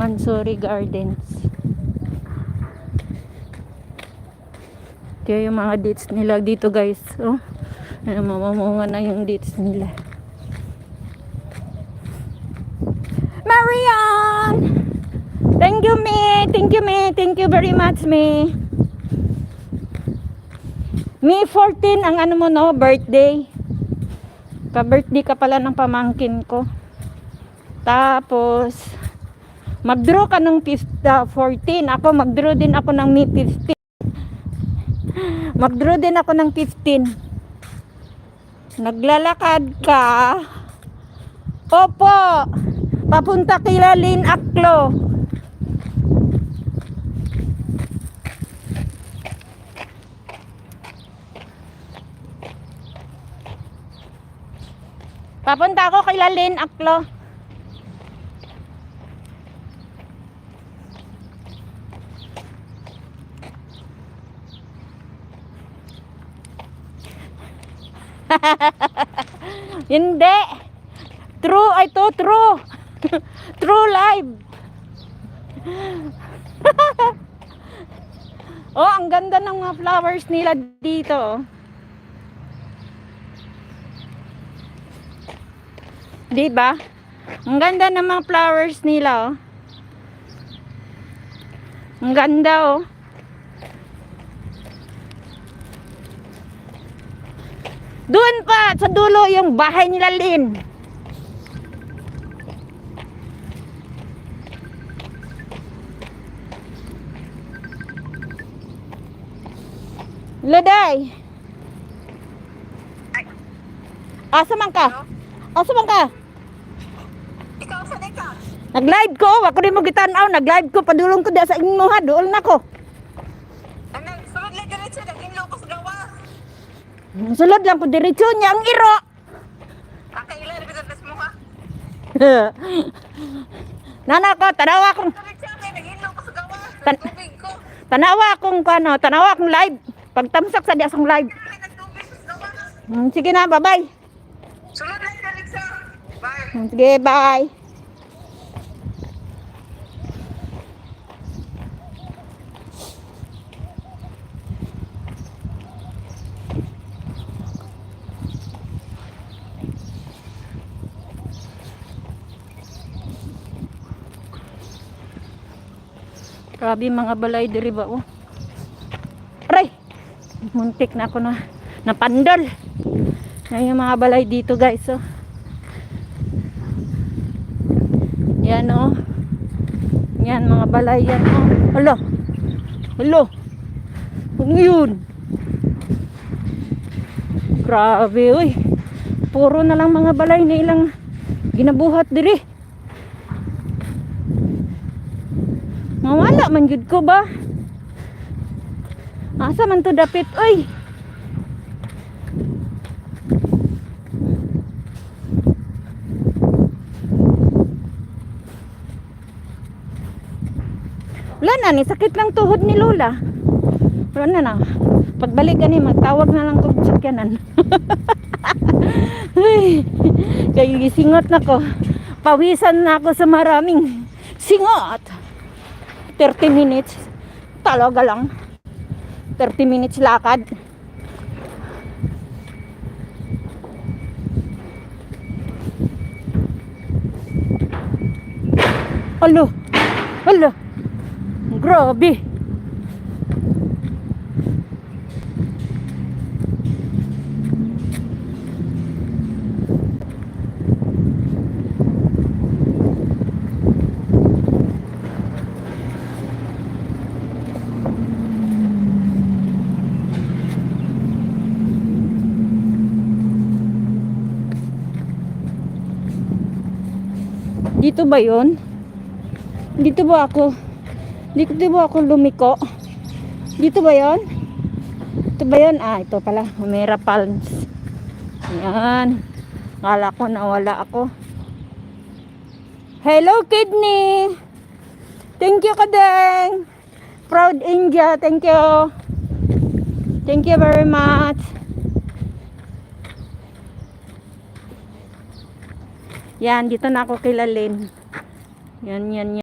Mansuri Gardens. Kaya yung mga dates nila dito, guys. Oh, mamamunga na yung dates nila. Marian! Thank you, me. Thank you, me. Thank you very much, me. May 14 ang ano mo, no, birthday. Ka-birthday ka pala ng pamangkin ko. Tapos mag-draw ka ng 14. Ako mag-draw din ako ng May 15. Mag-draw din ako ng 15. Naglalakad ka. Opo. Papunta kila Lynn Aklo. Papunta ako kay Lynn Aklo. Hindi. True ito, true. True live. Oh, ang ganda ng mga flowers nila dito. Diba? Ang ganda ng mga flowers nila, oh. Ang ganda, oh. Doon pa sa dulo yung bahay nila Lynn. Loday. Asa man ka? Asa man ka? Ikaw sa ka? Nag-live ko, ako rin mo gitanaw, nag-live ko, padulong ko diya sa inyo ha, doon na ko. Anong sulod lang ganit siya, nag-inlaw ko sa gawa. Sulod lang ko diretso niya ang iro. Kakailan na bitas mo ha? Nana ko, tanawa akong Ganit siya, nag-inlaw ko sa gawa. Tan- Nagtubig ko. tanawa akong kano, tanawa akong live. Pagtamsak sa diya sang live. Nagtubig ko sa gawa. Sige na, bye-bye. Sulod lang ganit siya. Bye. Sige, bye. Grabe mga balay diri ba, oh. Aray! Muntik na ako na napandol. Yan yung mga balay dito, guys, oh. Yan, oh. Yan mga balay yan, oh. Hala. Hala. Ano yun? Grabe, uy. Puro na lang mga balay na ilang ginabuhat diri. Mawala man jud ko ba? Asa man to dapit, oy. Wala na ni, sakit lang tuhod ni Lola. Wala na. Pagbalik gani magtawag na lang kog sakyanan. Ay, kay gisingot na ko. Pawisan na ako sa maraming singot. 30 minutes. Talaga lang. 30 minutes lakad. Alo. Alo. Grabe. Dito ba yun? Dito ba ako? Dito ba ako lumiko? Dito ba yun? Ito ba yun? Ah, ito pala. Humera Palms. Ayan. Kala ko nawala ako. Hello, kidney! Thank you, Kadeng! Proud India. Thank you. Thank you very much. Yan, dito na ako kay Lynn. Yan, yan, yan.